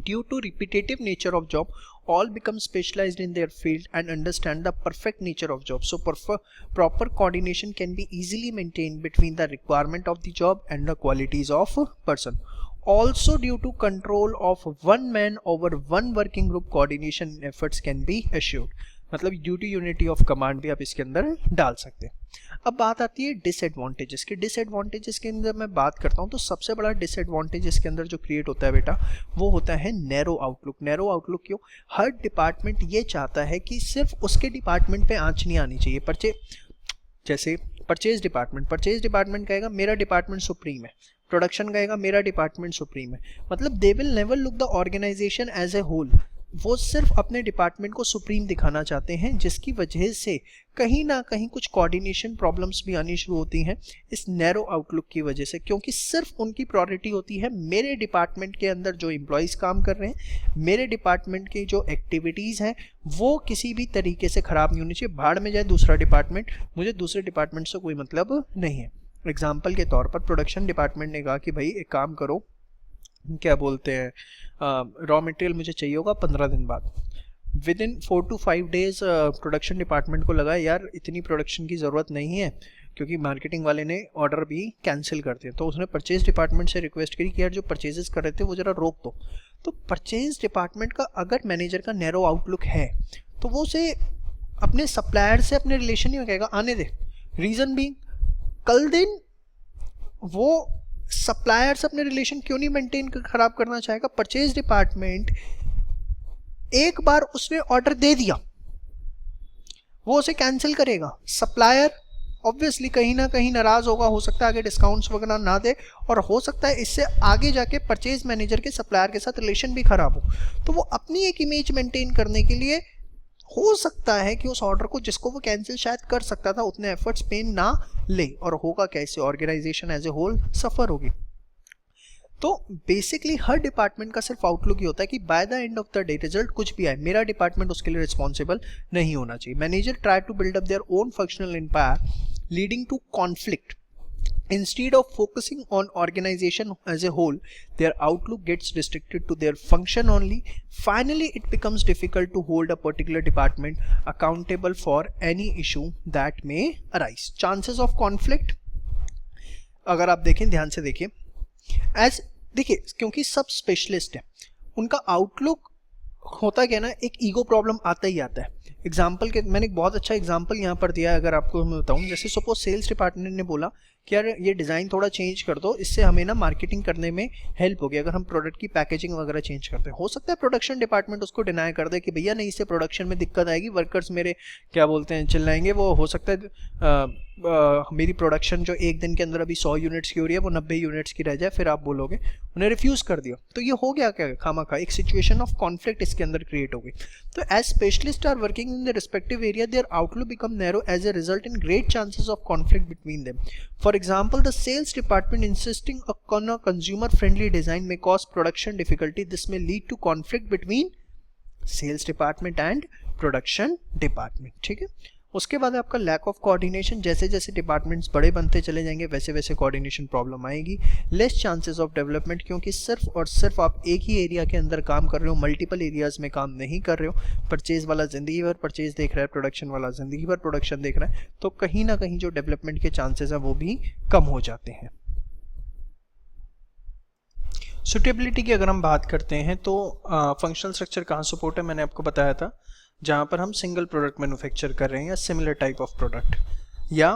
due to repetitive nature of job, all become specialized in their field and understand the perfect nature of job. So proper coordination can be easily maintained between the requirement of the job and the qualities of person. Also due to control of one man over one working group, coordination efforts can be assured. मतलब duty unity of command भी आप इसके अंदर डाल सकते हैं। अब बात आती है डिसएडवांटेजेस की। डिसएडवांटेजेस के अंदर मैं बात करता हूँ तो सबसे बड़ा डिसएडवांटेज इसके अंदर जो क्रिएट होता है बेटा, वो होता है नैरो आउटलुक। नैरो आउटलुक क्यों? हर डिपार्टमेंट ये चाहता है कि सिर्फ उसके डिपार्टमेंट पे आंच नहीं आनी चाहिए। जैसे परचेज डिपार्टमेंट कहेगा मेरा डिपार्टमेंट सुप्रीम है, प्रोडक्शन कहेगा मेरा डिपार्टमेंट सुप्रीम है। मतलब they will never look the organisation as a whole. वो सिर्फ अपने डिपार्टमेंट को सुप्रीम दिखाना चाहते हैं, जिसकी वजह से कहीं ना कहीं कुछ कोऑर्डिनेशन प्रॉब्लम्स भी आनी शुरू होती हैं इस नैरो आउटलुक की वजह से, क्योंकि सिर्फ उनकी प्रायोरिटी होती है मेरे डिपार्टमेंट के अंदर जो एम्प्लॉयज़ काम कर रहे हैं, मेरे डिपार्टमेंट की जो एक्टिविटीज़ हैं वो किसी भी तरीके से ख़राब नहीं होनी चाहिए। भाड़ में जाए दूसरा डिपार्टमेंट, मुझे दूसरे डिपार्टमेंट से कोई मतलब नहीं है। एग्जाम्पल के तौर पर प्रोडक्शन डिपार्टमेंट ने कहा कि भाई एक काम करो, क्या बोलते हैं, रॉ मटेरियल मुझे चाहिए होगा 15 दिन बाद। With in 4 to 5 days production department को लगा यार इतनी प्रोडक्शन की ज़रूरत नहीं है, क्योंकि मार्केटिंग वाले ने ऑर्डर भी कैंसिल कर दिया। तो उसने परचेज डिपार्टमेंट से रिक्वेस्ट करी कि यार जो परचेजेस कर रहे थे वो ज़रा रोक दो। तो परचेज डिपार्टमेंट का अगर मैनेजर का नैरो आउटलुक है तो वो उसे अपने सप्लायर से अपने रिलेशन ही कहेगा आने दे। रीज़न भी कल दिन वो सप्लायर से अपने रिलेशन क्यों नहीं मेंटेन खराब करना चाहेगा। परचेज डिपार्टमेंट एक बार उसने ऑर्डर दे दिया, वो उसे कैंसिल करेगा। सप्लायर ऑब्वियसली कहीं ना कहीं नाराज होगा, हो सकता है आगे डिस्काउंट्स वगैरह ना दे, और हो सकता है इससे आगे जाके परचेज मैनेजर के सप्लायर के साथ रिलेशन भी खराब हो। तो वो अपनी एक इमेज मेंटेन करने के लिए हो सकता है कि उस ऑर्डर को जिसको वो कैंसिल शायद कर सकता था उतने एफर्ट्स पे ना ले, और होगा कैसे, ऑर्गेनाइजेशन एज ए होल सफर होगी। तो बेसिकली हर डिपार्टमेंट का सिर्फ आउटलुक ही होता है कि by the end of the day result कुछ भी आए, मेरा डिपार्टमेंट उसके लिए रिस्पॉन्सिबल नहीं होना चाहिए। Manager try to build up their own functional empire leading to conflict. Instead of focusing on organization as a whole, their outlook gets restricted to their function only. Finally, it becomes difficult to hold a particular department accountable for any issue that may arise. Chances of conflict, अगर आप देखें ध्यान से देखिए, देखिए क्योंकि सब specialist है, उनका आउटलुक होता क्या ना, एक ईगो प्रॉब्लम आता ही आता है। एग्जाम्पल के मैंने एक बहुत अच्छा एग्जाम्पल यहाँ पर दिया है, अगर आपको मैं बताऊँ, जैसे सपोज सेल्स डिपार्टमेंट ने बोला कि यार ये डिज़ाइन थोड़ा चेंज कर दो, इससे हमें ना मार्केटिंग करने में हेल्प होगी अगर हम प्रोडक्ट की पैकेजिंग वगैरह चेंज करते हैं। हो सकता है प्रोडक्शन डिपार्टमेंट उसको डिनाई कर दे कि भैया नहीं, इससे प्रोडक्शन में दिक्कत आएगी, वर्कर्स मेरे क्या बोलते हैं चिल्लाएंगे, वो हो सकता है मेरी प्रोडक्शन जो एक दिन के अंदर अभी 100 यूनिट्स की हो रही है वो 90 यूनिट्स की रह जाए, फिर आप बोलोगे उन्हें रिफ्यूज़ कर दिया। तो ये हो गया क्या, खामा खा एक सिचुएशन ऑफ कॉन्फ्लिक्ट इसके अंदर क्रिएट हो गई। तो as specialist are working in the respective area, their outlook become narrow as a result in great chances of conflict between them. For example, the sales department insisting on a consumer friendly design may cause production difficulty. This may lead to conflict between sales department and production department. ठीक है, उसके बाद आपका lack of coordination, जैसे जैसे departments बड़े बनते चले जाएंगे वैसे वैसे कोऑर्डिनेशन प्रॉब्लम आएगी। लेस चांसेस ऑफ डेवलपमेंट, क्योंकि सिर्फ और सिर्फ आप एक ही एरिया के अंदर काम कर रहे हो, मल्टीपल एरियाज में काम नहीं कर रहे हो। परचेज वाला जिंदगी भर परचेज देख रहा है, प्रोडक्शन वाला जिंदगी भर प्रोडक्शन देख रहा है, तो कहीं ना कहीं जो डेवलपमेंट के चांसेस हैं वो भी कम हो जाते हैं। सुटेबिलिटी की अगर हम बात करते हैं तो फंक्शनल स्ट्रक्चर कहाँ सपोर्ट है, मैंने आपको बताया था, जहाँ पर हम सिंगल प्रोडक्ट मैन्युफैक्चर कर रहे हैं या सिमिलर टाइप ऑफ प्रोडक्ट, या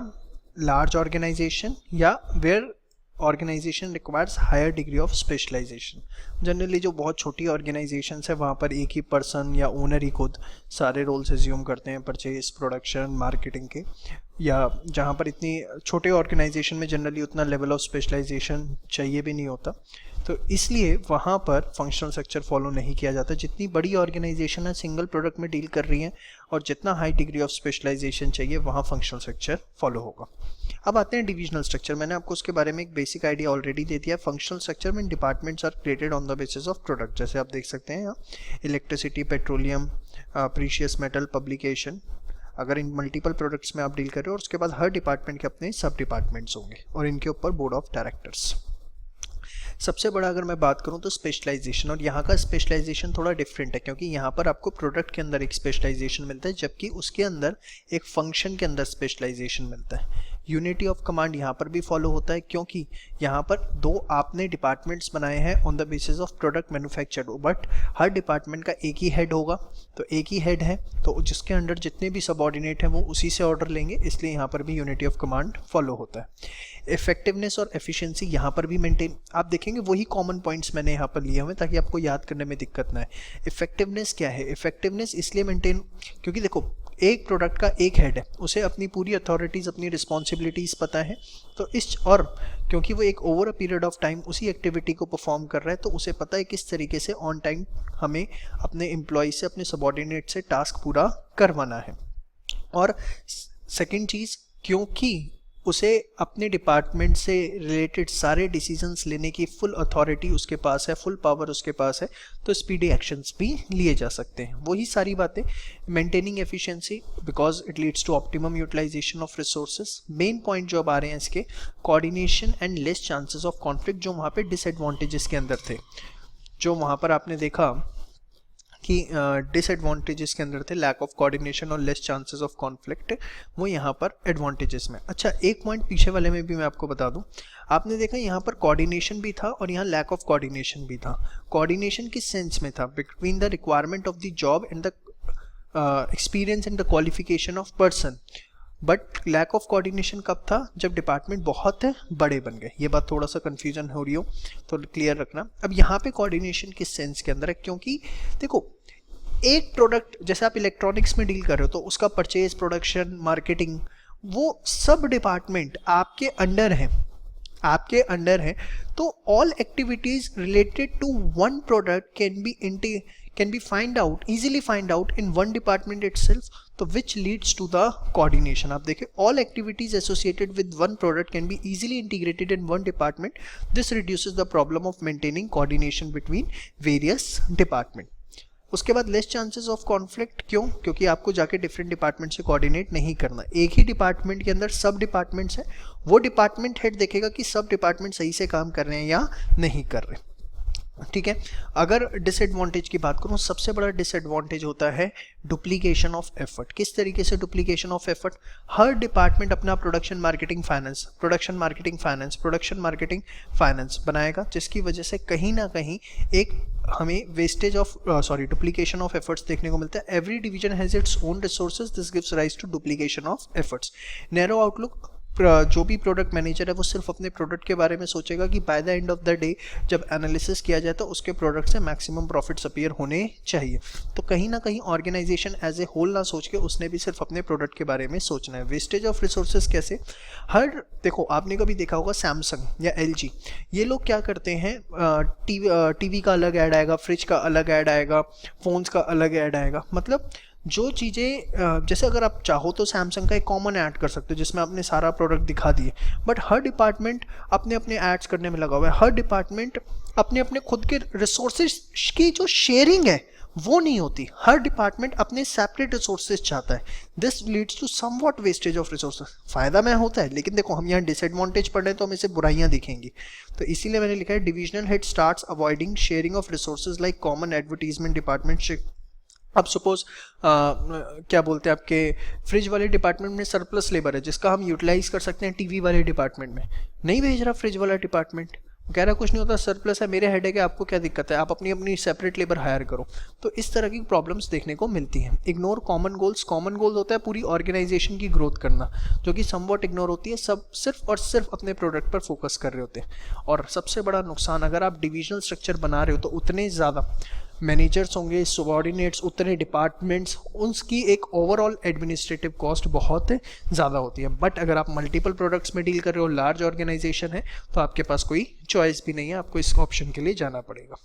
लार्ज ऑर्गेनाइजेशन, या where organisation requires higher degree of specialisation. Generally जो बहुत छोटी ऑर्गेनाइजेशंस है वहाँ पर एक ही पर्सन या ओनर ही खुद सारे रोल्स एज्यूम करते हैं, परचेज, प्रोडक्शन, मार्केटिंग के, या जहाँ पर इतनी छोटे ऑर्गेनाइजेशन में जनरली उतना लेवल ऑफ स्पेशलाइजेशन चाहिए भी नहीं होता, तो इसलिए वहाँ पर फंक्शनल स्ट्रक्चर फॉलो नहीं किया जाता। जितनी बड़ी ऑर्गेनाइजेशन है सिंगल प्रोडक्ट में डील कर रही है और जितना हाई डिग्री ऑफ स्पेशलाइजेशन चाहिए वहाँ फंक्शनल स्ट्रक्चर फॉलो होगा। अब आते हैं डिविजनल स्ट्रक्चर। मैंने आपको उसके बारे में एक बेसिक आइडिया ऑलरेडी दे दिया। फंक्शनल स्ट्रक्चर में departments are created on the basis of product, जैसे आप देख सकते हैं यहाँ electricity, petroleum, precious metal, publication, अगर इन मल्टीपल प्रोडक्ट्स में आप डील कर रहे हो, और उसके बाद हर डिपार्टमेंट के अपने सब डिपार्टमेंट्स होंगे और इनके ऊपर बोर्ड ऑफ डायरेक्टर्स। सबसे बड़ा अगर मैं बात करूं तो स्पेशलाइजेशन, और यहाँ का स्पेशलाइजेशन थोड़ा डिफरेंट है क्योंकि यहाँ पर आपको प्रोडक्ट के अंदर एक स्पेशलाइजेशन मिलता है जबकि उसके अंदर एक फंक्शन के अंदर स्पेशलाइजेशन मिलता है। यूनिटी ऑफ कमांड यहाँ पर भी फॉलो होता है क्योंकि यहाँ पर दो आपने डिपार्टमेंट्स बनाए हैं on the basis of product manufactured, but her department का एक ही हेड होगा, तो एक ही हेड है तो जिसके अंडर जितने भी सबऑर्डिनेट हैं वो उसी से ऑर्डर लेंगे, इसलिए यहाँ पर भी यूनिटी ऑफ कमांड फॉलो होता है। इफेक्टिवनेस और एफिशिएंसी यहाँ पर भी मेंटेन, आप देखेंगे वही कॉमन पॉइंट्स मैंने यहाँ पर लिए हुए ताकि आपको याद करने में दिक्कत ना है। इफेक्टिवनेस क्या है, इफेक्टिवनेस इसलिए मेंटेन क्योंकि देखो एक प्रोडक्ट का एक हेड है, उसे अपनी पूरी अथॉरिटीज़, अपनी रिस्पॉन्सिबिलिटीज़ पता है, तो और क्योंकि वो एक over a period of time उसी एक्टिविटी को परफॉर्म कर रहा है, तो उसे पता है किस तरीके से ऑन टाइम हमें अपने एम्प्लॉय से, अपने सबॉर्डिनेट से टास्क पूरा करवाना है। और सेकेंड चीज़, क्योंकि उसे अपने डिपार्टमेंट से रिलेटेड सारे डिसीजंस लेने की फुल अथॉरिटी उसके पास है, फुल पावर उसके पास है, तो स्पीडी एक्शंस भी लिए जा सकते हैं। वही सारी बातें, maintaining efficiency because it leads to optimum utilisation of resources. Main point जो अब आ रहे हैं इसके, coordination and less chances of conflict, जो वहाँ पे डिसएडवांटेजेस के अंदर थे, जो वहाँ पर आपने देखा कि डिसएडवांटेजेस के अंदर थे, लैक ऑफ कोऑर्डिनेशन और लेस चांसेस ऑफ कॉन्फ्लिक्ट, वो यहाँ पर एडवांटेजेस में। अच्छा, एक पॉइंट पीछे वाले में भी मैं आपको बता दूं, आपने देखा यहाँ पर कोऑर्डिनेशन भी था और यहाँ लैक ऑफ कोऑर्डिनेशन भी था। कोऑर्डिनेशन किस सेंस में था, between the requirement of the job and the experience and the qualification of person, but lack of coordination कब था, जब डिपार्टमेंट बहुत बड़े बन गए। ये बात थोड़ा सा कंफ्यूजन हो रही हो तो क्लियर रखना। अब यहाँ पे कोऑर्डिनेशन किस सेंस के अंदर है, क्योंकि देखो एक प्रोडक्ट, जैसे आप इलेक्ट्रॉनिक्स में डील कर रहे हो तो उसका परचेज, प्रोडक्शन, मार्केटिंग, वो सब डिपार्टमेंट आपके अंडर हैं, आपके अंडर हैं। तो all activities related to one product can be easily find out in one department itself, तो which leads to the coordination। आप देखिए, all activities associated with one product can be easily integrated in one department. This reduces the problem of maintaining coordination between various department। उसके बाद less chances of conflict, क्यों, क्योंकि आपको जाके different department से coordinate नहीं करना। एक ही डिपार्टमेंट के अंदर सब डिपार्टमेंट्स हैं, वो डिपार्टमेंट हेड देखेगा कि सब डिपार्टमेंट सही से काम कर रहे हैं या नहीं कर रहे, ठीक है। अगर डिसएडवांटेज की बात करूं, सबसे बड़ा डिसएडवांटेज होता है डुप्लीकेशन ऑफ एफर्ट। किस तरीके से डुप्लीकेशन ऑफ एफर्ट, हर डिपार्टमेंट अपना production marketing finance, production marketing finance, production marketing finance बनाएगा, जिसकी वजह से कहीं ना कहीं एक हमें wastage of duplication of efforts देखने को मिलता है। Every division has its own resources, this gives rise to duplication of efforts. Narrow outlook, जो भी प्रोडक्ट मैनेजर है वो सिर्फ अपने प्रोडक्ट के बारे में सोचेगा कि by the end of the day जब एनालिसिस किया जाए तो उसके प्रोडक्ट से मैक्सिमम प्रॉफिट्स अपीयर होने चाहिए। तो कहीं ना कहीं ऑर्गेनाइजेशन एज ए होल ना सोच के उसने भी सिर्फ अपने प्रोडक्ट के बारे में सोचना है। वेस्टेज ऑफ रिसोर्सेज कैसे, देखो आपने कभी देखा होगा सैमसंग या LG, ये लोग क्या करते हैं, टीवी का अलग ऐड आएगा, फ्रिज का अलग ऐड आएगा, फोन्स का अलग ऐड आएगा। मतलब जो चीज़ें, जैसे अगर आप चाहो तो सैमसंग का एक कॉमन ऐड कर सकते हो जिसमें आपने सारा प्रोडक्ट दिखा दिए, बट हर डिपार्टमेंट अपने अपने एड्स करने में लगा हुआ है। हर डिपार्टमेंट अपने अपने खुद के रिसोर्सेज की जो शेयरिंग है वो नहीं होती, हर डिपार्टमेंट अपने सेपरेट रिसोर्सेज चाहता है। This leads to somewhat wastage of resources. फायदा में होता है, लेकिन देखो हम यहाँ डिसएडवांटेज पढ़ रहे हैं तो हम इसे बुराइयां दिखेंगी, तो इसीलिए मैंने लिखा है divisional head starts avoiding sharing of resources like common advertisement department. अब सपोज क्या बोलते हैं, आपके फ्रिज वाले डिपार्टमेंट में सरप्लस लेबर है जिसका हम यूटिलाइज कर सकते हैं टीवी वाले डिपार्टमेंट में, नहीं भेज रहा फ्रिज वाला डिपार्टमेंट, कह रहा कुछ नहीं होता, सरप्लस है, मेरे हेड है कि आपको क्या दिक्कत है, आप अपनी अपनी सेपरेट लेबर हायर करो। तो इस तरह की प्रॉब्लम्स देखने को मिलती हैं। Ignore common goals, common goal होता है पूरी ऑर्गेनाइजेशन की ग्रोथ करना, जो कि समवॉट इग्नोर होती है, सब सिर्फ और सिर्फ अपने प्रोडक्ट पर फोकस कर रहे होते हैं। और सबसे बड़ा नुकसान, अगर आप डिविजनल स्ट्रक्चर बना रहे हो तो उतने ज़्यादा मैनेजर्स होंगे, सबॉर्डिनेट्स, उतने डिपार्टमेंट्स, उनकी एक ओवरऑल एडमिनिस्ट्रेटिव कॉस्ट बहुत ज़्यादा होती है। बट अगर आप मल्टीपल प्रोडक्ट्स में डील कर रहे हो, लार्ज ऑर्गेनाइजेशन है, तो आपके पास कोई चॉइस भी नहीं है, आपको इस ऑप्शन के लिए जाना पड़ेगा।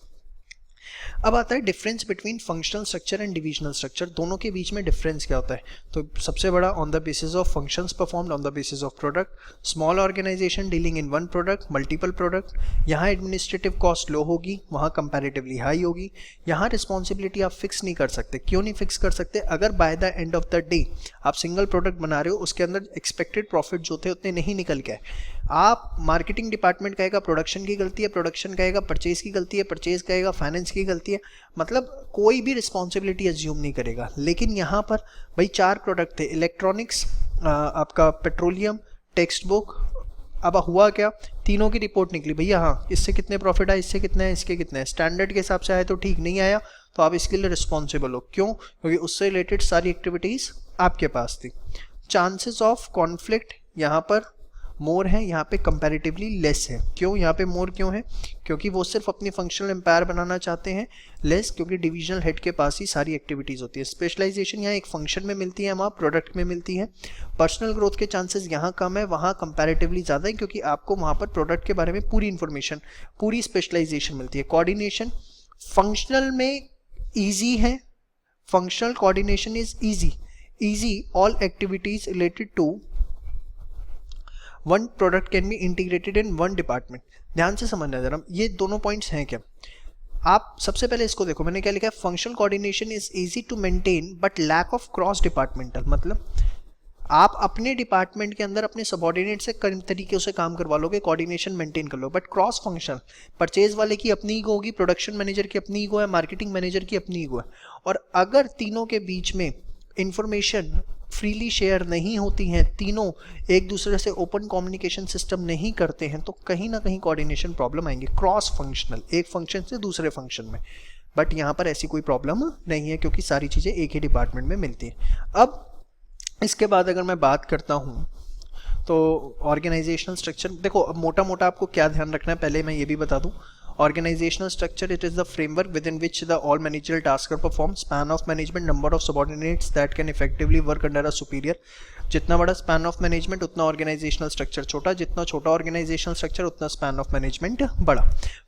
अब आता है difference between functional structure and divisional structure, दोनों के बीच में डिफरेंस क्या होता है। तो सबसे बड़ा, on the basis of functions performed on the basis of product, small organisation dealing in one product, multiple product, यहाँ एडमिनिस्ट्रेटिव कॉस्ट लो होगी, वहाँ कंपैरेटिवली हाई होगी। यहाँ रिस्पॉन्सिबिलिटी आप फिक्स नहीं कर सकते। क्यों नहीं फिक्स कर सकते, अगर by the end of the day आप सिंगल प्रोडक्ट बना रहे हो, उसके अंदर एक्सपेक्टेड प्रॉफिट जो थे उतने नहीं निकल के, आप मार्केटिंग डिपार्टमेंट कहेगा प्रोडक्शन की गलती है, प्रोडक्शन कहेगा परचेज की गलती है, परचेज कहेगा फाइनेंस की गलती है, मतलब कोई भी रिस्पॉन्सिबिलिटी एज्यूम नहीं करेगा। लेकिन यहाँ पर भाई 4 प्रोडक्ट थे, इलेक्ट्रॉनिक्स, आपका पेट्रोलियम, टेक्स्ट बुक। अब हुआ क्या, तीनों की रिपोर्ट निकली, भैया हाँ इससे कितने प्रॉफिट आए, इससे कितने हैं, इसके कितने हैं, स्टैंडर्ड के हिसाब से आया तो ठीक, नहीं आया तो आप इसके लिए रिस्पॉन्सिबल हो। क्यों, क्योंकि उससे रिलेटेड सारी एक्टिविटीज़ आपके पास थी। चांसेस ऑफ कॉन्फ्लिक्ट, यहाँ पर मोर है, यहाँ पे कंपैरेटिवली लेस है। क्यों यहाँ पे मोर क्यों है? क्योंकि वो सिर्फ अपनी फंक्शनल एम्पायर बनाना चाहते हैं। लेस क्योंकि डिविजनल हेड के पास ही सारी एक्टिविटीज़ होती है। स्पेशलाइजेशन यहाँ एक फंक्शन में मिलती है, वहाँ प्रोडक्ट में मिलती है। पर्सनल ग्रोथ के चांसेस यहाँ कम है, वहाँ कंपैरेटिवली ज़्यादा है, क्योंकि आपको वहाँ पर प्रोडक्ट के बारे में पूरी इन्फॉर्मेशन, पूरी स्पेशलाइजेशन मिलती है। कोऑर्डिनेशन फंक्शनल में ईजी है, functional coordination is easy, all activities related to one product can be integrated in one department। ध्यान से समझना जरा, ये दोनों पॉइंट्स हैं क्या। आप सबसे पहले इसको देखो, मैंने क्या लिखा है, functional coordination is easy to maintain but lack of cross departmental. मतलब आप अपने डिपार्टमेंट के अंदर अपने सबऑर्डिनेट से कई तरीके से काम करवा लोगे, कोऑर्डिनेशन मेंटेन कर लो, बट क्रॉस फंक्शनल, परचेज वाले की अपनी ईगो होगी, प्रोडक्शन मैनेजर की अपनी ईगो है, मार्केटिंग मैनेजर की अपनी ईगो है, और अगर तीनों के बीच में इंफॉर्मेशन फ्रीली शेयर नहीं होती हैं, तीनों एक दूसरे से ओपन कम्युनिकेशन सिस्टम नहीं करते हैं, तो कहीं ना कहीं कोऑर्डिनेशन प्रॉब्लम आएंगे। क्रॉस फंक्शनल, एक फंक्शन से दूसरे फंक्शन में, बट यहाँ पर ऐसी कोई प्रॉब्लम नहीं है क्योंकि सारी चीज़ें एक ही डिपार्टमेंट में मिलती हैं। अब इसके बाद अगर मैं बात करता हूँ तो ऑर्गेनाइजेशनल स्ट्रक्चर, देखो अब मोटा मोटा आपको क्या ध्यान रखना है पहले मैं ये भी बता दूँ। Organizational structure, it is the framework within which the all managerial tasks are performed, span of management, number of subordinates that can effectively work under a superior। जितना बड़ा स्पैन ऑफ मैनेजमेंट उतना ऑर्गेनाइजेशनल स्ट्रक्चर छोटा, जितना छोटा organisational structure उतना span of management बड़ा।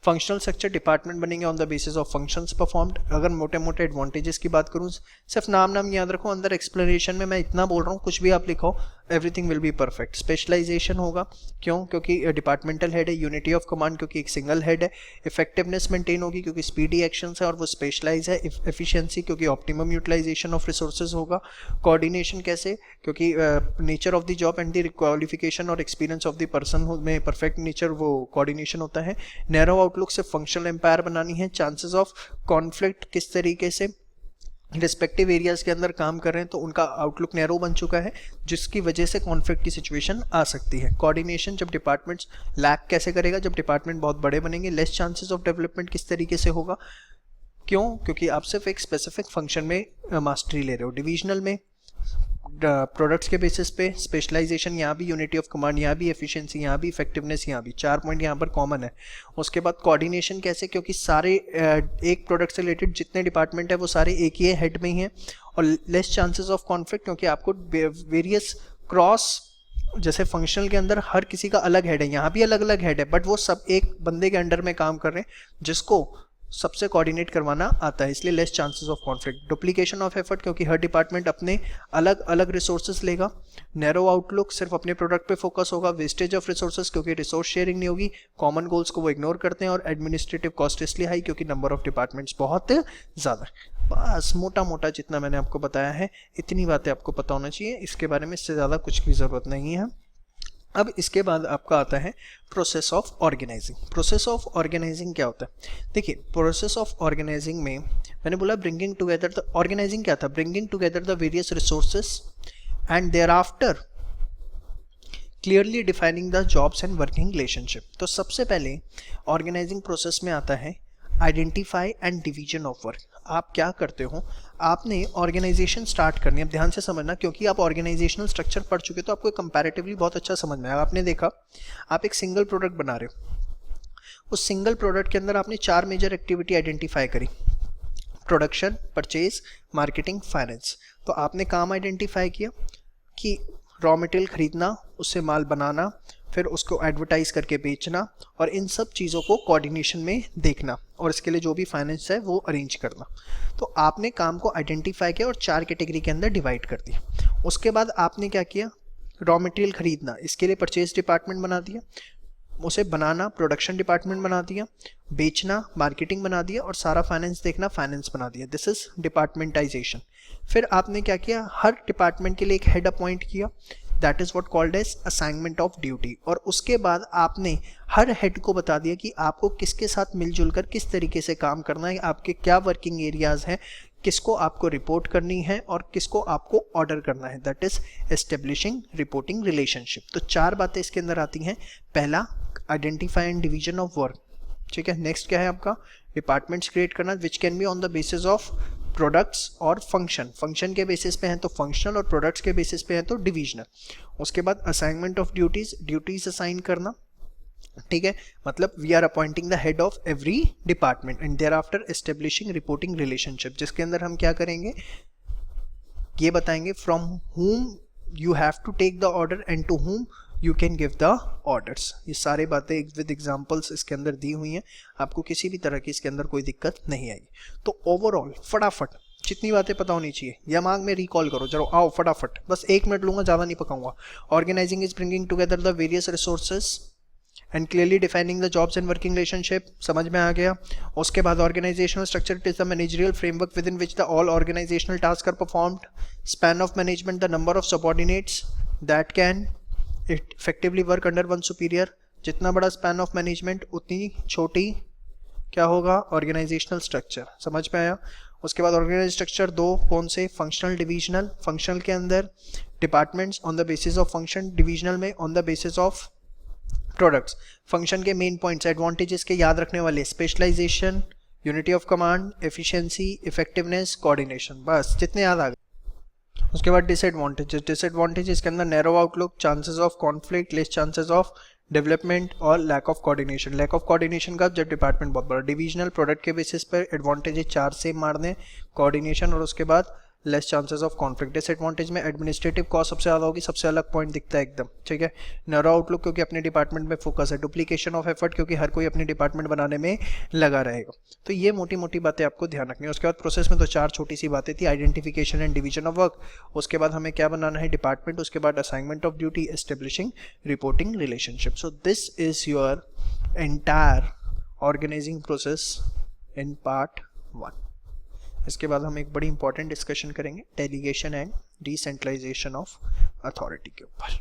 Functional structure, department बनेंगे on the basis of functions performed. अगर मोटे मोटे एडवांटेजेस की बात करूँ, सिर्फ नाम याद रखो, अंदर एक्सप्लेनेशन में मैं इतना बोल रहा हूँ, कुछ भी आप लिखो, everything will be perfect. Specialisation होगा, क्यों? क्योंकि डिपार्टमेंटल हेड है। यूनिटी ऑफ कमांड, क्योंकि एक सिंगल हेड है। इफेक्टिवनेस मेंटेन होगी क्योंकि स्पीडी एक्शंस है और वो स्पेशलाइज है। एफिशिएंसी, क्योंकि ऑप्टिमम यूटिलाइजेशन ऑफ रिसोर्सेज होगा। कोऑर्डिनेशन कैसे? क्योंकि nature of the job and the qualification और एक्सपीरियंस ऑफ द पर्सन में परफेक्ट नेचर वो कोऑर्डिनेशन होता है। नैरो आउटलुक से फंक्शनल एम्पायर बनानी है। चांसेस ऑफ कॉन्फ्लिक्ट, किस तरीके से रिस्पेक्टिव एरियाज के अंदर काम कर रहे हैं तो उनका आउटलुक नैरो बन चुका है, जिसकी वजह से कॉन्फ्लिक्ट की सिचुएशन आ सकती है। कोऑर्डिनेशन, जब डिपार्टमेंट्स लैक कैसे करेगा? जब डिपार्टमेंट बहुत बड़े बनेंगे। लेस चांसेस ऑफ डेवलपमेंट, किस तरीके से होगा? क्यों? क्योंकि आप सिर्फ एक स्पेसिफिक फंक्शन में मास्टरी ले रहे हो। डिविजनल में प्रोडक्ट्स के बेसिस पे स्पेशलाइजेशन, यहाँ भी यूनिटी ऑफ कमांड, यहाँ भी एफिशिएंसी, यहाँ भी इफेक्टिवनेस, यहाँ भी 4 पॉइंट यहाँ पर कॉमन है। उसके बाद कोऑर्डिनेशन कैसे? क्योंकि सारे एक प्रोडक्ट से रिलेटेड जितने डिपार्टमेंट है वो सारे एक ही हेड में ही हैं। और लेस चांसेस ऑफ कॉन्फ्लिक्ट, क्योंकि आपको वेरियस क्रॉस, जैसे फंक्शनल के अंदर हर किसी का अलग हेड है, यहाँ भी अलग अलग हेड है, बट वो सब एक बंदे के अंडर में काम कर रहे हैं जिसको सबसे कोऑर्डिनेट करवाना आता है, इसलिए less chances of conflict. Duplication of effort, क्योंकि हर डिपार्टमेंट अपने अलग अलग रिसोर्सेज लेगा। नैरो आउटलुक, सिर्फ अपने प्रोडक्ट पे फोकस होगा। वेस्टेज ऑफ रिसोर्सेज, क्योंकि रिसोर्स शेयरिंग नहीं होगी। कॉमन गोल्स को वो इग्नोर करते हैं। और एडमिनिस्ट्रेटिव कॉस्ट इसलिए हाई क्योंकि नंबर ऑफ डिपार्टमेंट्स बहुत ज़्यादा है। बस मोटा मोटा जितना मैंने आपको बताया है इतनी बातें आपको पता होना चाहिए, इसके बारे में इससे ज़्यादा कुछ की ज़रूरत नहीं है। अब इसके बाद आपका आता है process of organising. Process of organising क्या होता है? देखिए, प्रोसेस ऑफ ऑर्गेनाइजिंग में मैंने बोला ब्रिंगिंग टुगेदर द, ऑर्गेनाइजिंग क्या था? Bringing together the various resources and thereafter clearly defining the jobs and working relationship. तो सबसे पहले ऑर्गेनाइजिंग प्रोसेस में आता है identify and division of work. आप क्या करते हो? आपने ऑर्गेनाइजेशन स्टार्ट करनी है। अब ध्यान से समझना, क्योंकि आप ऑर्गेनाइजेशनल स्ट्रक्चर पढ़ चुके तो आपको कंपैरेटिवली बहुत अच्छा समझ में आएगा। आपने देखा, आप एक सिंगल प्रोडक्ट बना रहे हो, उस सिंगल प्रोडक्ट के अंदर आपने 4 मेजर एक्टिविटी आइडेंटिफाई करी, प्रोडक्शन, परचेज, मार्केटिंग, फाइनेंस। तो आपने काम आइडेंटिफाई किया कि रॉ मटेरियल खरीदना, उससे माल बनाना, फिर उसको एडवर्टाइज करके बेचना, और इन सब चीज़ों को कोऑर्डिनेशन में देखना, और इसके लिए जो भी फाइनेंस है वो अरेंज करना। तो आपने काम को आइडेंटिफाई किया और 4 कैटेगरी के अंदर डिवाइड कर दिया। उसके बाद आपने क्या किया? रॉ मटेरियल खरीदना, इसके लिए परचेज डिपार्टमेंट बना दिया, उसे बनाना प्रोडक्शन डिपार्टमेंट बना दिया, बेचना मार्केटिंग बना दिया, और सारा फाइनेंस देखना फाइनेंस बना दिया। This is departmentalisation. फिर आपने क्या किया? हर डिपार्टमेंट के लिए एक हेड अपॉइंट किया, that is what called as assignment of duty. और उसके बाद आपने हर हेड को बता दिया कि आपको किसके साथ मिलजुल कर किस तरीके से काम करना है, आपके क्या वर्किंग एरियाज हैं, किसको आपको रिपोर्ट करनी है और किसको आपको ऑर्डर करना है, that is establishing reporting relationship. तो 4 बातें इसके अंदर आती हैं। पहला, identify and division of work, ठीक है। नेक्स्ट क्या है आपका? डिपार्टमेंट्स क्रिएट करना which can be on the basis of products और फंक्शन के बेसिस पे हैं तो फंक्शनल, और प्रोडक्ट्स के बेसिस पे हैं तो डिविजनल। उसके बाद असाइनमेंट ऑफ ड्यूटीज असाइन करना, ठीक है, मतलब we are appointing the head of every department and thereafter establishing reporting relationship, जिसके अंदर हम क्या करेंगे, ये बताएंगे from whom you have to take the order and to whom you can give the orders. ये सारे बातें विद एग्जांपल्स इसके अंदर दी हुई हैं, आपको किसी भी तरह की इसके अंदर कोई दिक्कत नहीं आएगी। तो ओवरऑल फटाफट जितनी बातें पता होनी चाहिए दिमाग में रिकॉल करो, चलो आओ फटाफट, बस 1 मिनट लूंगा, ज़्यादा नहीं पकाऊंगा। Organising is bringing together the various resources and clearly defining the jobs and working relationship, समझ में आ गया। उसके बाद organisational structure, it is the managerial framework within which the all organisational task are performed. Span of management, the number of subordinates that can effectively work under one superior, जितना बड़ा span of management उतनी छोटी क्या होगा, organisational structure, समझ में आया। उसके बाद ऑर्गेनाइज स्ट्रक्चर 2 कौन से, फंक्शनल डिविजनल। फंक्शनल के अंदर departments on the basis of function, divisional में on the basis of products. Function के मेन पॉइंट्स एडवांटेजेस के याद रखने वाले, specialisation, unity of command, efficiency, effectiveness, coordination, बस जितने याद आ गए। उसके बाद डिसएडवांटेजेस के अंदर narrow outlook, chances of conflict, less chances of development और lack of coordination. Lack of coordination का जब डिपार्टमेंट बहुत बड़ा। डिविजनल प्रोडक्ट के बेसिस पर एडवांटेजेस 4 से मारने, कोऑर्डिनेशन, और उसके बाद less chances of conflict. Disadvantage में एडमिनिस्ट्रेटिव कॉस्ट सबसे ज़्यादा होगी, सबसे अलग पॉइंट दिखता है एकदम, ठीक है। नैरो आउटलुक क्योंकि अपने डिपार्टमेंट में फोकस है। डुप्लीकेशन ऑफ एफर्ट क्योंकि हर कोई अपने डिपार्टमेंट बनाने में लगा रहेगा। तो ये मोटी मोटी बातें आपको ध्यान रखनी है। उसके बाद प्रोसेस में तो 4 छोटी सी बातें थी, identification and division of work, उसके बाद हमें क्या बनाना है, डिपार्टमेंट, उसके बाद assignment of duty, establishing reporting relationship. So this is your entire organising process in part 1। इसके बाद हम एक बड़ी इंपॉर्टेंट डिस्कशन करेंगे delegation and decentralisation of authority के ऊपर।